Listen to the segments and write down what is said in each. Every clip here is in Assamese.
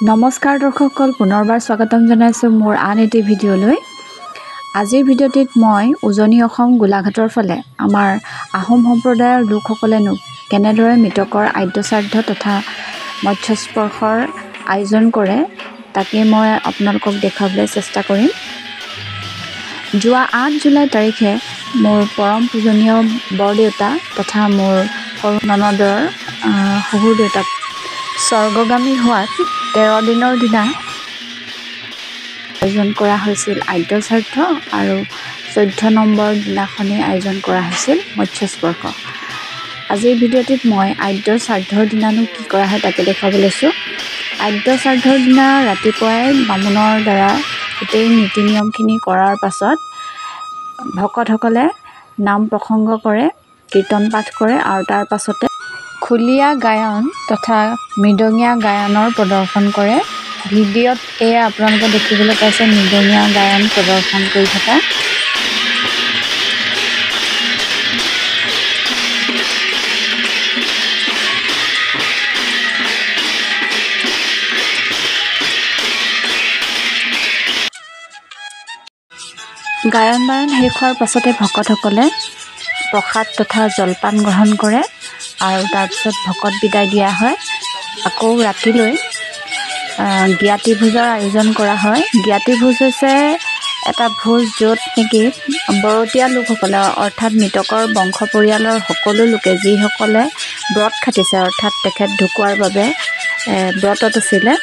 নমস্কাৰ দৰ্শকসকল, পুনৰবাৰ স্বাগতম জনাইছোঁ মোৰ আন এটি ভিডিঅ'লৈ। আজিৰ ভিডিঅ'টিত মই উজনি অসম গোলাঘাটৰ ফালে আমাৰ আহোম সম্প্ৰদায়ৰ লোকসকলেনো কেনেদৰে মৃতকৰ আদ্য শ্ৰাদ্ধ তথা মৎস্যস্পৰ্শৰ আয়োজন কৰে তাকে মই আপোনালোকক দেখুৱাবলৈ চেষ্টা কৰিম। যোৱা 8 জুলাই তাৰিখে মোৰ পৰম পূজনীয় বৰদেউতা তথা মোৰ সৰু ননদৰ শহুৰ দেউতাক স্বৰ্গগামী হোৱাত 13 দিনৰ দিনা আয়োজন কৰা হৈছিল আদ্য শ্ৰাদ্ধ আৰু 14 নম্বৰ দিনাখনেই আয়োজন কৰা হৈছিল মৎস্যস্পৰ্শ। আজিৰ ভিডিঅ'টিত মই আদ্য শ্ৰাদ্ধৰ দিনানো কি কৰা হয় তাকে দেখুৱাব লৈছোঁ। আদ্য শ্ৰাদ্ধৰ দিনা ৰাতিপুৱাই বামুণৰ দ্বাৰা গোটেই নীতি নিয়মখিনি কৰাৰ পাছত ভকতসকলে নাম প্ৰসংগ কৰে, কীৰ্তন পাঠ কৰে আৰু তাৰ পাছতে খুলীয়া গায়ন তথা মৃদঙীয়া গায়নৰ প্ৰদৰ্শন কৰে। ভিডিঅ'ত এয়া আপোনালোকে দেখিবলৈ পাইছে মৃদঙীয়া গায়ন প্ৰদৰ্শন কৰি থকা। গায়ন বায়ন শেষ হোৱাৰ পাছতে ভকতসকলে প্ৰসাদ তথা জলপান গ্ৰহণ কৰে আৰু তাৰপিছত ভকত বিদায় দিয়া হয়। আকৌ ৰাতিলৈ জ্ঞাতি ভোজৰ আয়োজন কৰা হয়। জ্ঞাতি ভোজ হৈছে এটা ভোজ য'ত নেকি বৰতীয়া লোকসকলে অৰ্থাৎ মৃতকৰ বংশ পৰিয়ালৰ সকলো লোকে যিসকলে ব্ৰত খাটিছে অৰ্থাৎ তেখেত ঢুকোৱাৰ বাবে ব্ৰতত আছিলে,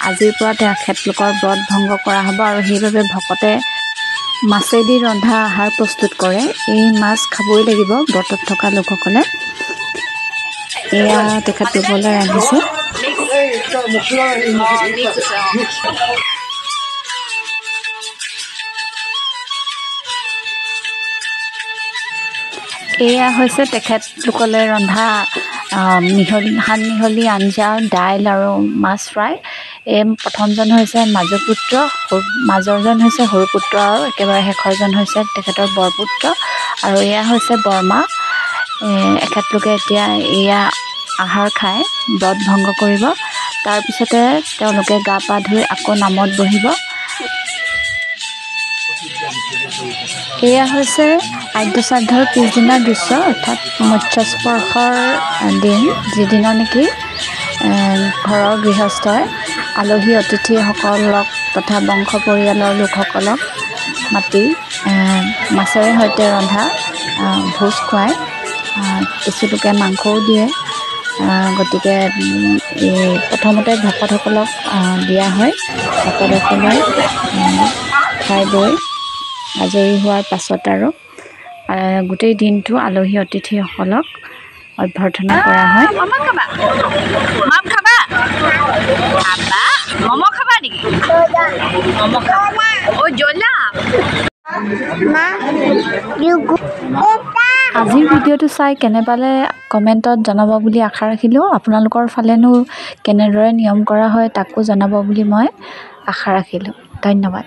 আজিৰ পৰা তেখেতলোকৰ ব্ৰত ভংগ কৰা হ'ব আৰু সেইবাবে ভকতে মাছেদি ৰন্ধা আহাৰ প্ৰস্তুত কৰে। এই মাছ খাবই লাগিব ব্ৰতত থকা লোকসকলে। এয়া তেখেতলোকলৈ ৰান্ধিছে। এয়া হৈছে তেখেতলোকলৈ ৰন্ধা মিহলি আঞ্জা, দাইল আৰু মাছ ফ্ৰাই। প্ৰথমজন হৈছে মাজুপুত্ৰ, মাজৰজন হৈছে সৰু পুত্ৰ আৰু একেবাৰে শেষৰজন হৈছে তেখেতৰ বৰপুত্ৰ আৰু এয়া হৈছে বৰমা। এখেতলোকে এতিয়া এয়া আহাৰ খাই ব্ৰত ভংগ কৰিব। তাৰপিছতে তেওঁলোকে গা পা ধুই আকৌ নামত বহিব। এয়া হৈছে আদ্য শ্ৰাদ্ধৰ পিছদিনাৰ দৃশ্য অৰ্থাৎ মৎস্যস্পৰ্শৰ দিন, যিদিনা নেকি ঘৰৰ গৃহস্থই আলহী অতিথিসকলক তথা বংশ পৰিয়ালৰ লোকসকলক মাতি মাছেৰে সৈতে ৰন্ধা ভোজ খুৱায়। কিছুলোকে মাংসও দিয়ে। গতিকে প্ৰথমতে ভকতসকলক দিয়া হয়। ভকতসকলে খাই বৈ আজৰি হোৱাৰ পাছত আৰু গোটেই দিনটো আলহী অতিথিসকলক অভ্যৰ্থনা কৰা হয়। আজিৰ ভিডিঅ'টো চাই কেনে পালে কমেণ্টত জনাব বুলি আশা ৰাখিলোঁ। আপোনালোকৰ ফালেনো কেনেদৰে নিয়ম কৰা হয় তাকো জনাব বুলি মই আশা ৰাখিলোঁ। ধন্যবাদ।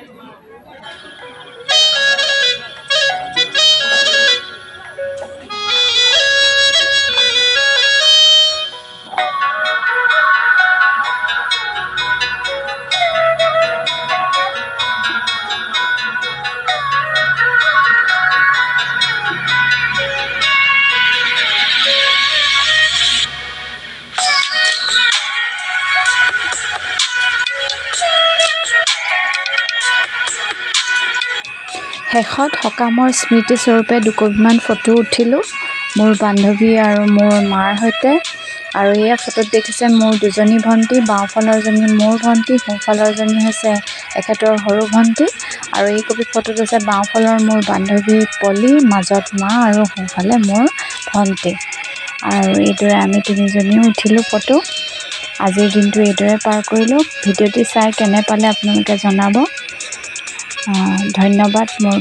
শেষত সকামৰ স্মৃতিস্বৰূপে দুকপিমান ফটো উঠিলোঁ মোৰ বান্ধৱী আৰু মোৰ মাৰ সৈতে। আৰু এয়া ফটোত দেখিছে মোৰ দুজনী ভণ্টি, বাওঁফালৰজনী মোৰ ভণ্টি, সোঁফালৰজনী হৈছে এখেতৰ সৰু ভণ্টি। আৰু এই কপি ফটোত আছে বাওঁফালৰ মোৰ বান্ধৱী পলি, মাজত মা আৰু সোঁফালে মোৰ ভণ্টি। আৰু এইদৰে আমি তিনিজনীও উঠিলোঁ ফটো। আজিৰ দিনটো এইদৰে পাৰ কৰিলোঁ। ভিডিঅ'টি চাই কেনে পালে আপোনালোকে জনাব। ধন্যবাদ মোৰ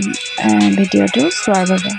ভিডিঅ'টো চোৱাৰ বাবে।